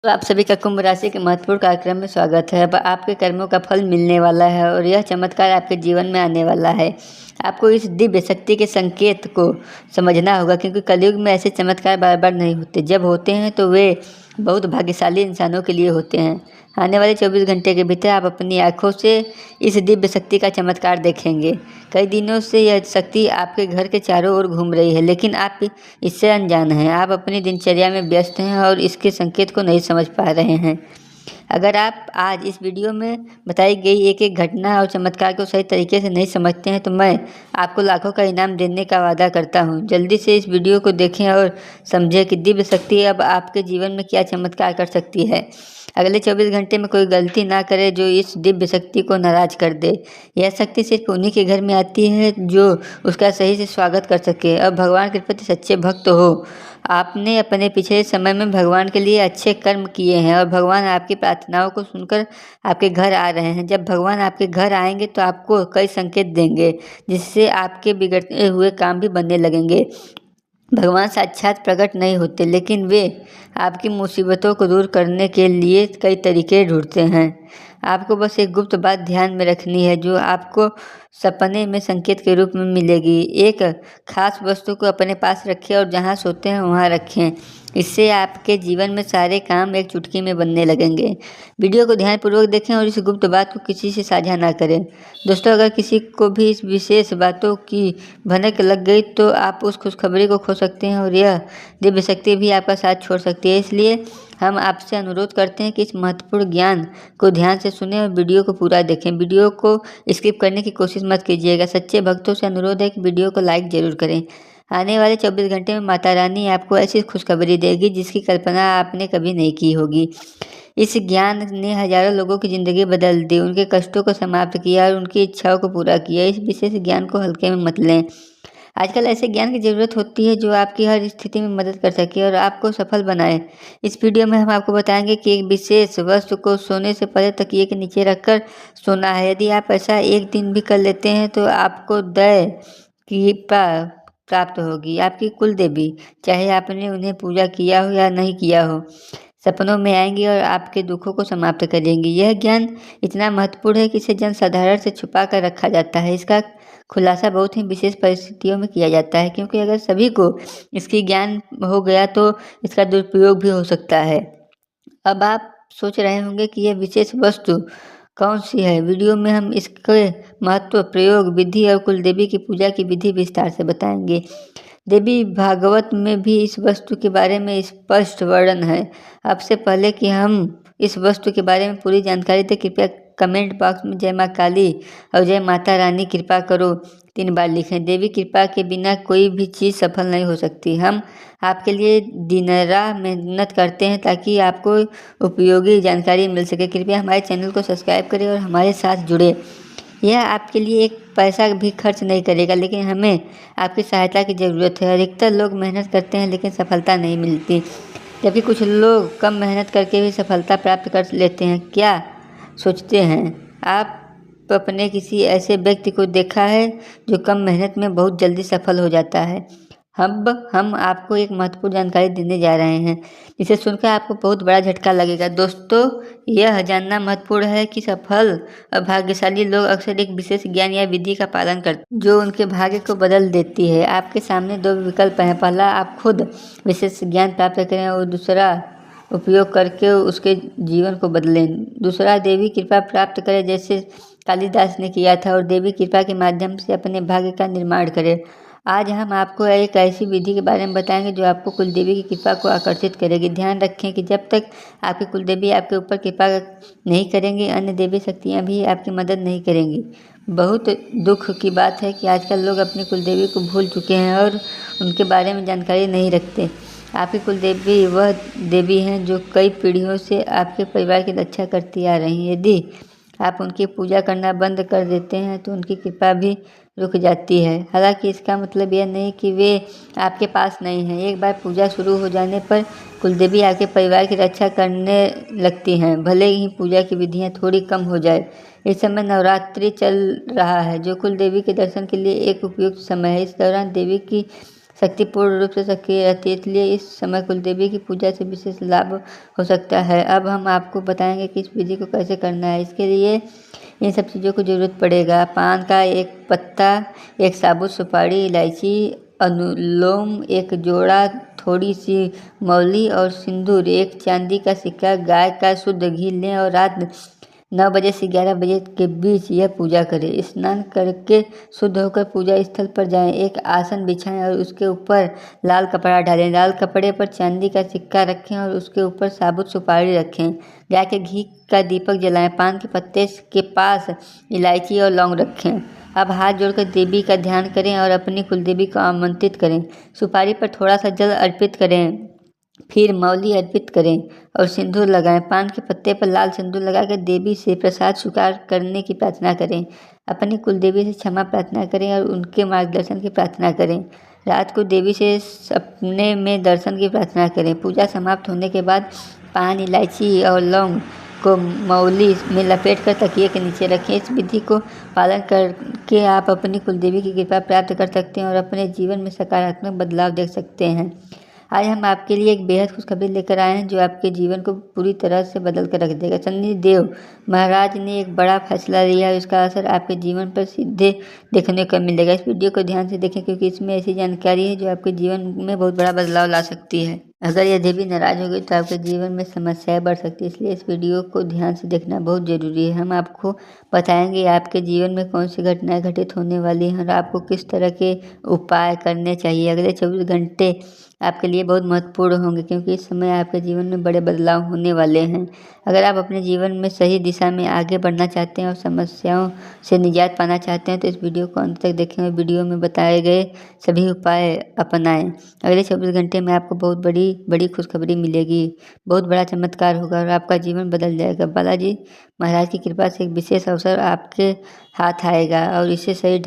तो आप सभी का कुंभ राशि के महत्वपूर्ण कार्यक्रम में स्वागत है। अब आपके कर्मों का फल मिलने वाला है और यह चमत्कार आपके जीवन में आने वाला है। आपको इस दिव्य शक्ति के संकेत को समझना होगा, क्योंकि कलयुग में ऐसे चमत्कार बार बार नहीं होते। जब होते हैं तो वे बहुत भाग्यशाली इंसानों के लिए होते हैं। आने वाले 24 घंटे के भीतर आप अपनी आंखों से इस दिव्य शक्ति का चमत्कार देखेंगे। कई दिनों से यह शक्ति आपके घर के चारों ओर घूम रही है, लेकिन आप इससे अनजान हैं। आप अपनी दिनचर्या में व्यस्त हैं और इसके संकेत को नहीं समझ पा रहे हैं। अगर आप आज इस वीडियो में बताई गई एक एक घटना और चमत्कार को सही तरीके से नहीं समझते हैं तो मैं आपको लाखों का इनाम देने का वादा करता हूं। जल्दी से इस वीडियो को देखें और समझें कि दिव्य शक्ति अब आपके जीवन में क्या चमत्कार कर सकती है। अगले 24 घंटे में कोई गलती ना करे जो इस दिव्य शक्ति को नाराज कर दे। यह शक्ति सिर्फ उन्हीं के घर में आती है जो उसका सही से स्वागत कर सके। अब भगवान के प्रति सच्चे भक्त हो। आपने अपने पिछले समय में भगवान के लिए अच्छे कर्म किए हैं और भगवान आपकी प्रार्थनाओं को सुनकर आपके घर आ रहे हैं। जब भगवान आपके घर आएंगे तो आपको कई संकेत देंगे, जिससे आपके बिगड़ते हुए काम भी बनने लगेंगे। भगवान साक्षात प्रकट नहीं होते, लेकिन वे आपकी मुसीबतों को दूर करने के लिए कई तरीके ढूंढते हैं। आपको बस एक गुप्त बात ध्यान में रखनी है जो आपको सपने में संकेत के रूप में मिलेगी। एक खास वस्तु को अपने पास रखें और जहाँ सोते हैं वहाँ रखें। इससे आपके जीवन में सारे काम एक चुटकी में बनने लगेंगे। वीडियो को ध्यानपूर्वक देखें और इस गुप्त बात को किसी से साझा ना करें। दोस्तों, अगर किसी को भी इस विशेष बातों की भनक लग गई तो आप उस खुशखबरी को खो सकते हैं और यह दिव्य शक्ति भी आपका साथ छोड़ सकती है। इसलिए हम आपसे अनुरोध करते हैं कि इस महत्वपूर्ण ज्ञान को ध्यान से सुनें और वीडियो को पूरा देखें। वीडियो को स्किप करने की कोशिश मत कीजिएगा। सच्चे भक्तों से अनुरोध है कि वीडियो को लाइक जरूर करें। आने वाले 24 घंटे में माता रानी आपको ऐसी खुशखबरी देगी जिसकी कल्पना आपने कभी नहीं की होगी। इस ज्ञान ने हजारों लोगों की ज़िंदगी बदल दी, उनके कष्टों को समाप्त किया और उनकी इच्छाओं को पूरा किया। इस विशेष ज्ञान को हल्के में मत लें। आजकल ऐसे ज्ञान की ज़रूरत होती है जो आपकी हर स्थिति में मदद कर सके और आपको सफल बनाए। इस वीडियो में हम आपको बताएंगे कि एक विशेष वस्तु को सोने से पहले तकिए के नीचे रखकर सोना है। यदि आप ऐसा एक दिन भी कर लेते हैं तो आपको दैव कृपा प्राप्त होगी। आपकी कुल देवी, चाहे आपने उन्हें पूजा किया हो या नहीं किया हो, सपनों में आएंगी और आपके दुखों को समाप्त करेंगी। यह ज्ञान इतना महत्वपूर्ण है कि इसे जनसाधारण से छुपा कर रखा जाता है। इसका खुलासा बहुत ही विशेष परिस्थितियों में किया जाता है, क्योंकि अगर सभी को इसकी ज्ञान हो गया तो इसका दुरुपयोग भी हो सकता है। अब आप सोच रहे होंगे कि यह विशेष वस्तु कौन सी है। वीडियो में हम इसके महत्व, प्रयोग, विधि और कुल देवी की पूजा की विधि विस्तार से बताएंगे। देवी भागवत में भी इस वस्तु के बारे में स्पष्ट वर्णन है। अब से पहले कि हम इस वस्तु के बारे में पूरी जानकारी दें, कृपया कमेंट बॉक्स में जय माँ काली और जय माता रानी कृपा करो 3 बार लिखें। देवी कृपा के बिना कोई भी चीज़ सफल नहीं हो सकती। हम आपके लिए दिन रात मेहनत करते हैं ताकि आपको उपयोगी जानकारी मिल सके। कृपया हमारे चैनल को सब्सक्राइब करें और हमारे साथ जुड़े। यह आपके लिए एक पैसा भी खर्च नहीं करेगा, लेकिन हमें आपकी सहायता की ज़रूरत है। अधिकतर लोग मेहनत करते हैं लेकिन सफलता नहीं मिलती, जबकि कुछ लोग कम मेहनत करके भी सफलता प्राप्त कर लेते हैं। क्या सोचते हैं आप अपने किसी ऐसे व्यक्ति को देखा है जो कम मेहनत में बहुत जल्दी सफल हो जाता है? हम आपको एक महत्वपूर्ण जानकारी देने जा रहे हैं जिसे सुनकर आपको बहुत बड़ा झटका लगेगा। दोस्तों, यह जानना महत्वपूर्ण है कि सफल और भाग्यशाली लोग अक्सर एक विशेष ज्ञान या विधि का पालन करते हैं जो उनके भाग्य को बदल देती है। आपके सामने 2 विकल्प हैं। पहला, आप खुद विशेष ज्ञान प्राप्त करें और दूसरा, उपयोग करके उसके जीवन को बदलें। दूसरा, देवी कृपा प्राप्त करें जैसे कालिदास ने किया था और देवी कृपा के माध्यम से अपने भाग्य का निर्माण करें। आज हम आपको एक ऐसी विधि के बारे में बताएंगे जो आपको कुलदेवी की कृपा को आकर्षित करेगी। ध्यान रखें कि जब तक आपकी कुलदेवी आपके ऊपर कृपा नहीं करेंगी, अन्य देवी शक्तियाँ भी आपकी मदद नहीं करेंगी। बहुत दुख की बात है कि आजकल लोग अपनी कुलदेवी को भूल चुके हैं और उनके बारे में जानकारी नहीं रखते। आपकी कुलदेवी वह देवी हैं जो कई पीढ़ियों से आपके परिवार की रक्षा करती आ रही हैं। यदि आप उनकी पूजा करना बंद कर देते हैं तो उनकी कृपा भी रुक जाती है। हालांकि इसका मतलब यह नहीं कि वे आपके पास नहीं हैं। एक बार पूजा शुरू हो जाने पर कुलदेवी आपके परिवार की रक्षा करने लगती हैं, भले ही पूजा की विधियां थोड़ी कम हो जाए। इस समय नवरात्रि चल रहा है जो कुलदेवी के दर्शन के लिए एक उपयुक्त समय है। इस दौरान देवी की शक्ति पूर्ण रूप से सक्रिय रहती है, इसलिए इस समय कुल देवी की पूजा से विशेष लाभ हो सकता है। अब हम आपको बताएंगे कि इस विधि को कैसे करना है। इसके लिए इन सब चीज़ों की ज़रूरत पड़ेगा। पान का एक पत्ता, एक साबुत सुपारी, इलायची, अनुलोम, एक जोड़ा, थोड़ी सी मौली और सिंदूर, एक चांदी का सिक्का, गाय का शुद्ध घी लें और रात 9 बजे से 11 बजे के बीच यह पूजा करें। स्नान करके शुद्ध होकर पूजा स्थल पर जाएं, एक आसन बिछाएं और उसके ऊपर लाल कपड़ा डालें। लाल कपड़े पर चांदी का सिक्का रखें और उसके ऊपर साबुत सुपारी रखें। गाय के घी का दीपक जलाएं। पान के पत्ते के पास इलायची और लौंग रखें। अब हाथ जोड़कर देवी का ध्यान करें और अपनी कुलदेवी को आमंत्रित करें। सुपारी पर थोड़ा सा जल अर्पित करें, फिर मौली अर्पित करें और सिंदूर लगाएं। पान के पत्ते पर लाल सिंदूर लगाकर देवी से प्रसाद स्वीकार करने की प्रार्थना करें। अपनी कुलदेवी से क्षमा प्रार्थना करें और उनके मार्गदर्शन की प्रार्थना करें। रात को देवी से सपने में दर्शन की प्रार्थना करें। पूजा समाप्त होने के बाद पान, इलायची और लौंग को मौली में लपेट कर तकिए के नीचे रखें। इस विधि को पालन करके आप अपनी कुलदेवी की कृपा प्राप्त कर सकते हैं और अपने जीवन में सकारात्मक बदलाव देख सकते हैं। आज हम आपके लिए एक बेहद खुशखबरी लेकर आए हैं जो आपके जीवन को पूरी तरह से बदल कर रख देगा। शनिदेव महाराज ने एक बड़ा फैसला लिया और इसका असर आपके जीवन पर सीधे देखने को मिलेगा। इस वीडियो को ध्यान से देखें क्योंकि इसमें ऐसी जानकारी है जो आपके जीवन में बहुत बड़ा बदलाव ला सकती है। अगर यह देवी नाराज हो गई तो आपके जीवन में समस्याएं बढ़ सकती है, इसलिए इस वीडियो को ध्यान से देखना बहुत ज़रूरी है। हम आपको बताएंगे आपके जीवन में कौन सी घटनाएं घटित होने वाली हैं और आपको किस तरह के उपाय करने चाहिए। अगले 24 घंटे आपके लिए बहुत महत्वपूर्ण होंगे क्योंकि इस समय आपके जीवन में बड़े बदलाव होने वाले हैं। अगर आप अपने जीवन में सही दिशा में आगे बढ़ना चाहते हैं और समस्याओं से निजात पाना चाहते हैं तो इस वीडियो को अंत तक देखें और वीडियो में बताए गए सभी उपाय अपनाएं। अगले 24 घंटे में आपको बहुत बड़ी खुशखबरी मिलेगी, बहुत बड़ा चमत्कार होगा और आपका जीवन बदल जाएगा। बालाजी महाराज की कृपा से एक विशेष अवसर आपके हाथ आएगा और इसे सही ढंग